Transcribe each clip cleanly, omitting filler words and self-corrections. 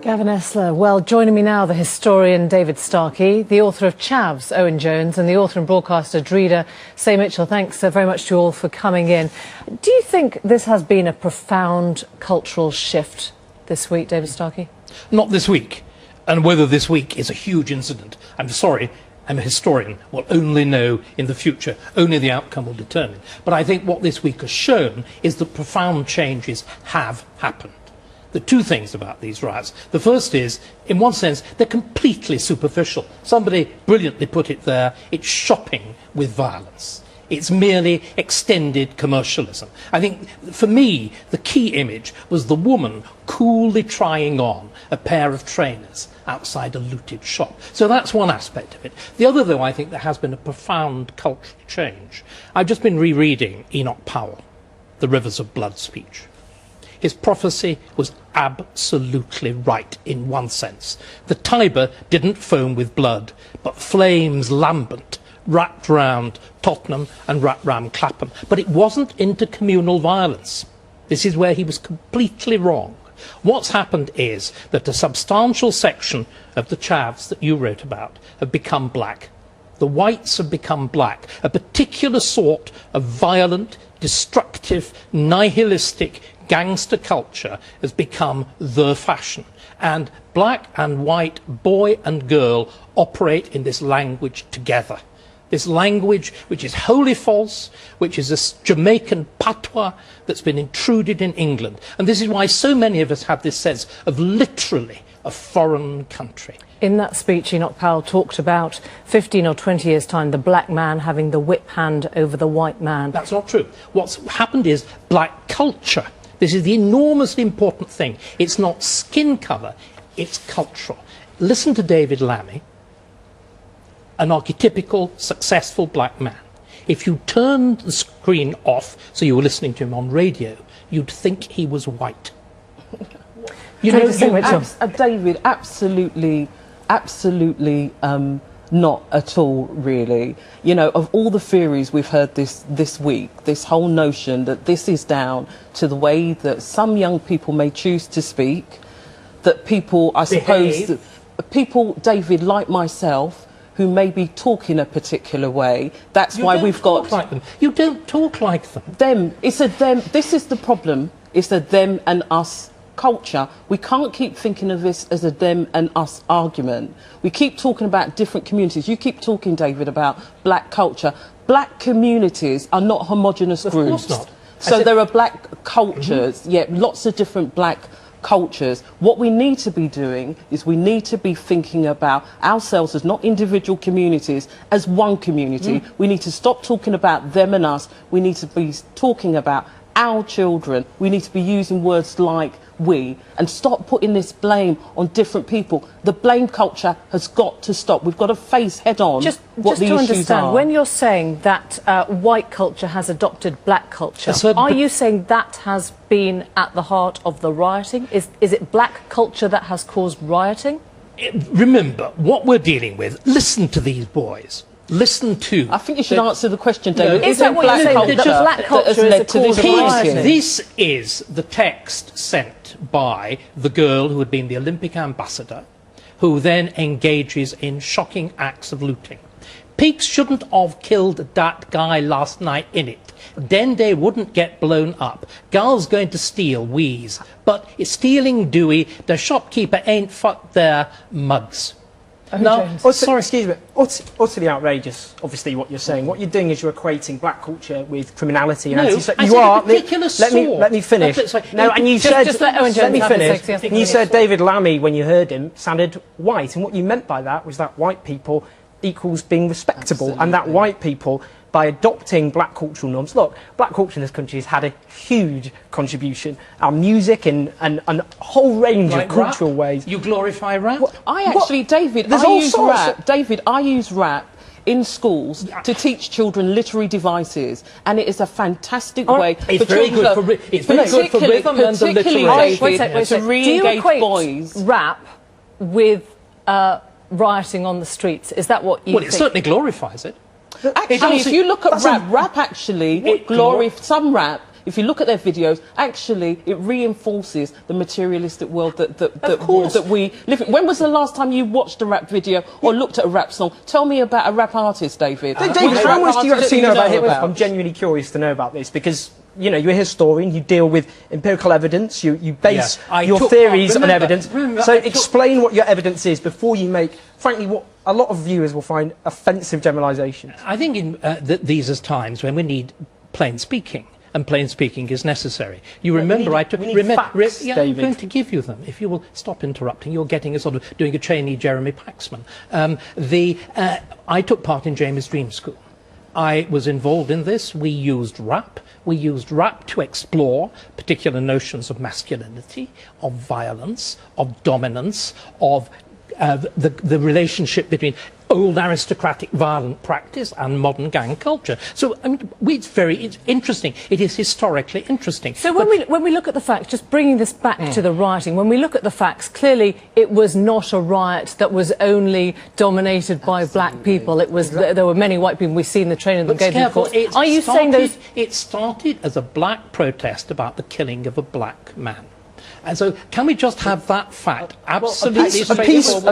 Gavin Esler. Well, joining me now, the historian David Starkey, the author of Chavs, Owen Jones, and the author and broadcaster Drida Say Mitchell. Thanks very much to you all for coming in. Do you think this has been a profound cultural shift this week, David Starkey? Not this week. And whether this week is a huge incident, I'm sorry, I'm a historian, will only know in the future. Only the outcome will determine. But I think what this week has shown is that profound changes have happened. The two things about these riots. The first is, in one sense, they're completely superficial. Somebody brilliantly put it there, it's shopping with violence. It's merely extended commercialism. I think, for me, the key image was the woman coolly trying on a pair of trainers outside a looted shop. So that's one aspect of it. The other, though, I think there has been a profound cultural change. I've just been rereading Enoch Powell, The Rivers of Blood speech. His prophecy was absolutely right in one sense. The Tiber didn't foam with blood, but flames lambent wrapped round Tottenham and wrapped round Clapham. But it wasn't intercommunal violence. This is where he was completely wrong. What's happened is that a substantial section of the chavs that you wrote about have become black. The whites have become black. A particular sort of violent, destructive, nihilistic gangster culture has become the fashion. And black and white, boy and girl, operate in this language together. This language which is wholly false, which is a Jamaican patois that's been intruded in England. And this is why so many of us have this sense of literally a foreign country. In that speech, Enoch Powell talked about 15 or 20 years' time, the black man having the whip hand over the white man. That's not true. What's happened is black culture. This is the enormously important thing. It's not skin colour, it's cultural. Listen to David Lammy, an archetypical, successful black man. If you turned the screen off so you were listening to him on radio, you'd think he was white. David, absolutely not at all, really. You know, of all the theories we've heard this week, this whole notion that this is down to the way that some young people may choose to speak, that people, I suppose, people, David, like myself, who may be talking a particular way, that's why we've got... Like them. You don't talk like them. Them. It's a them. This is the problem. It's a them and us culture. We can't keep thinking of this as a them and us argument. We keep talking about different communities. You keep talking, David, about black culture. Black communities are not homogenous groups. Of course not. So there are black cultures, lots of different black cultures. What we need to be doing is we need to be thinking about ourselves as not individual communities, as one community. We need to stop talking about them and us. We need to be talking about our children. We need to be using words like we, and stop putting this blame on different people. The blame culture has got to stop. We've got to face head on what the issues are. Just to understand, when you're saying that white culture has adopted black culture, are you saying that has been at the heart of the rioting? Is it black culture that has caused rioting? Remember, what we're dealing with, listen to these boys. Listen to... I think you should answer the question, David. No, is that what you're saying, that black culture is a cause of rioting? This is the text sent by the girl who had been the Olympic ambassador, who then engages in shocking acts of looting. Pigs shouldn't have killed that guy last night in it. Then they wouldn't get blown up. Girls going to steal, wheeze. But it's stealing Dewey, the shopkeeper ain't fucked their mugs. No, sorry, excuse me. Utterly outrageous, obviously, what you're saying. What you're doing is you're equating black culture with criminality. And you are. Let me finish. No, and you said. Let me finish. And you said David Lammy, when you heard him, sounded white, and what you meant by that was that white people equals being respectable, and that white people, by adopting black cultural norms. Look, black culture in this country has had a huge contribution. Our music and a whole range of cultural ways. You glorify rap? David, I use rap in schools to teach children literary devices, and it is a fantastic way for children. It's very good for rhythm and the literary. Wait, do you equate rap with rioting on the streets? Is that what you think? Well, it certainly glorifies it. Actually, if you look at rap actually, some rap if you look at their videos, actually it reinforces the materialistic world that we live in. When was the last time you watched a rap video or looked at a rap song? Tell me about a rap artist, David. David, how much do you actually know about hip-hop? I'm genuinely curious to know about this, because you know, you're a historian, you deal with empirical evidence, you base your theories on evidence. So explain what your evidence is before you make, frankly, what a lot of viewers will find offensive generalisations. I think in these are times when we need plain speaking, and plain speaking is necessary. You remember, facts, I'm going to give you them. If you will stop interrupting, you're getting a sort of doing a trainee Jeremy Paxman. I took part in Jamie's Dream School. I was involved in this. We used rap. We used rap to explore particular notions of masculinity, of violence, of dominance, of the relationship between old aristocratic violent practice and modern gang culture. So I mean, it's interesting. It is historically interesting. So when we look at the facts, just bringing this back to the rioting, when we look at the facts, clearly it was not a riot that was only dominated by black people. It was there were many white people. We've seen the training that gave them courts. Are you saying those? It started as a black protest about the killing of a black man. And so, can we just have that fact absolutely a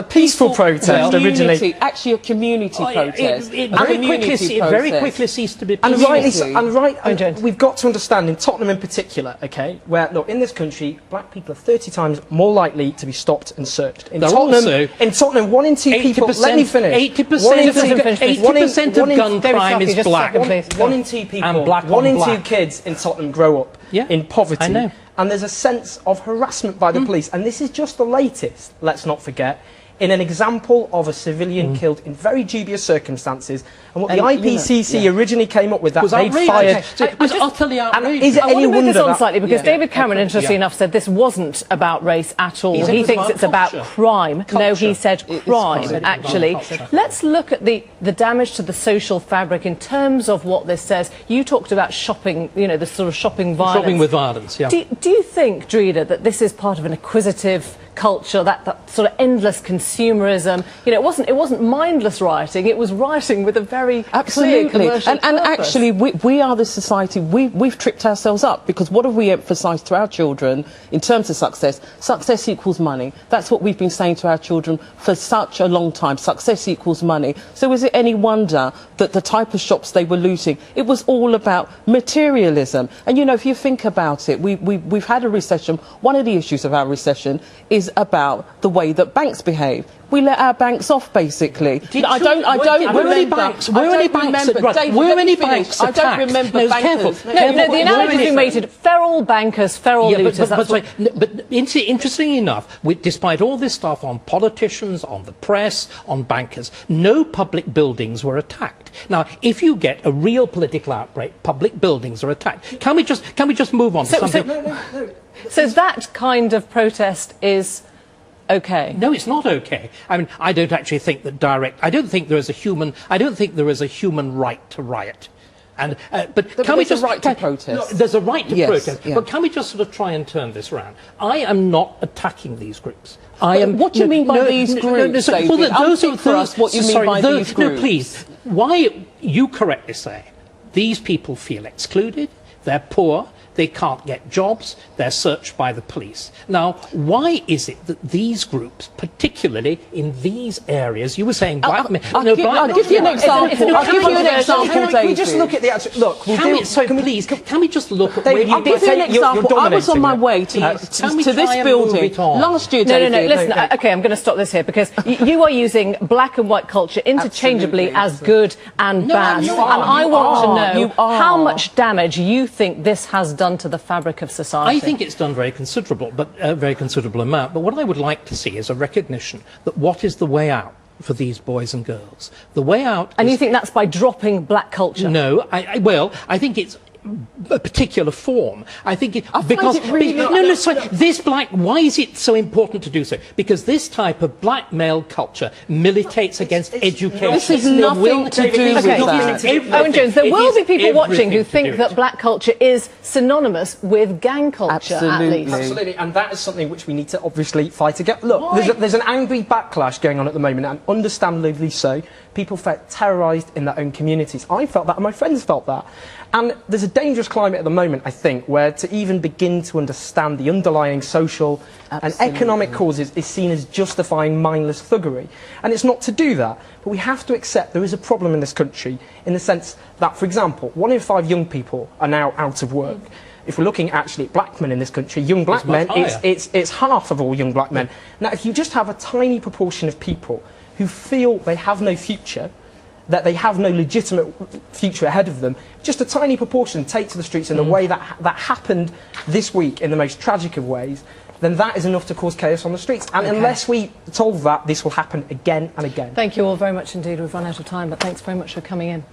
peaceful protest originally? Actually, a community protest. It very quickly ceased to be peaceful. And we've got to understand, in Tottenham in particular, okay, where, look, in this country, black people are 30 times more likely to be stopped and searched. In Tottenham, 1 in 2 people... Let me finish. 80% of gun crime is black. 1 in 2 people, 1 in 2 kids in Tottenham grow up in poverty. I know. And there's a sense of harassment by the police. And this is just the latest, let's not forget, in an example of a civilian killed in very dubious circumstances. And what the IPCC originally came up with, that made fire... It was utterly outrageous. Is it any wonder this on slightly, because David Cameron, interestingly enough, said this wasn't about race at all. He thinks it's about crime. No, he said crime, actually. Let's look at the damage to the social fabric in terms of what this says. You talked about shopping, you know, the sort of shopping violence. Shopping with violence, yeah. Do you think, Drida, that this is part of an acquisitive culture, that sort of endless consumerism? You know, it wasn't mindless rioting, it was rioting with a very clear commercial purpose. And actually we are the society, we've tricked ourselves up, because what have we emphasised to our children in terms of success? Success equals money. That's what we've been saying to our children for such a long time. Success equals money. So is it any wonder that the type of shops they were looting, it was all about materialism? And you know, if you think about it, we've had a recession. One of the issues of our recession is about the way that banks behave. We let our banks off, basically. I don't remember banks bankers. No, the analogy being made, feral bankers, feral looters. But interestingly enough, despite all this stuff on politicians, on the press, on bankers, no public buildings were attacked. Now, if you get a real political outbreak, public buildings are attacked. Can we just move on to something? So that kind of protest is okay? No, it's not okay. I mean, I don't actually think that I don't think there is a human right to riot. And but can we just right to protest? No, there's a right to protest. Yeah. But can we just sort of try and turn this around? I am not attacking these groups. What do you mean by these groups, David? What you mean by these groups? No, please. Why, you correctly say, these people feel excluded, they're poor, they can't get jobs, they're searched by the police. Now, why is it that these groups, particularly in these areas, you were saying black men... I'll give you an example. I'll give you an example, David. Can we just look at the actual... Look, can we just look at... I'll give you an example. I was on my way to this building last year, David. No, listen, OK, I'm going to stop this here, because you are using black and white culture interchangeably as good and bad. And I want to know how much damage you think this has done to the fabric of society. I think it's done very considerable amount. But what I would like to see is a recognition that what is the way out for these boys and girls? The way out. And you think that's by dropping black culture? No, I think it's a particular form. I think why is it so important to do so? Because this type of black male culture militates against education. This is nothing to do with that. Owen Jones, there will be people watching who think that black culture is synonymous with gang culture, at least. Absolutely, and that is something which we need to obviously fight against. Look, there's an angry backlash going on at the moment, and understandably so. People felt terrorised in their own communities. I felt that, and my friends felt that. And there's a dangerous climate at the moment, I think, where to even begin to understand the underlying social and economic causes is seen as justifying mindless thuggery. And it's not to do that, but we have to accept there is a problem in this country in the sense that, for example, 1 in 5 young people are now out of work. If we're looking actually at black men in this country, young black men, it's half of all young black men. Now, if you just have a tiny proportion of people who feel they have no future, that they have no legitimate future ahead of them, just a tiny proportion take to the streets in the way that happened this week in the most tragic of ways, then that is enough to cause chaos on the streets. And unless we solve that, this will happen again and again. Thank you all very much indeed. We've run out of time, but thanks very much for coming in.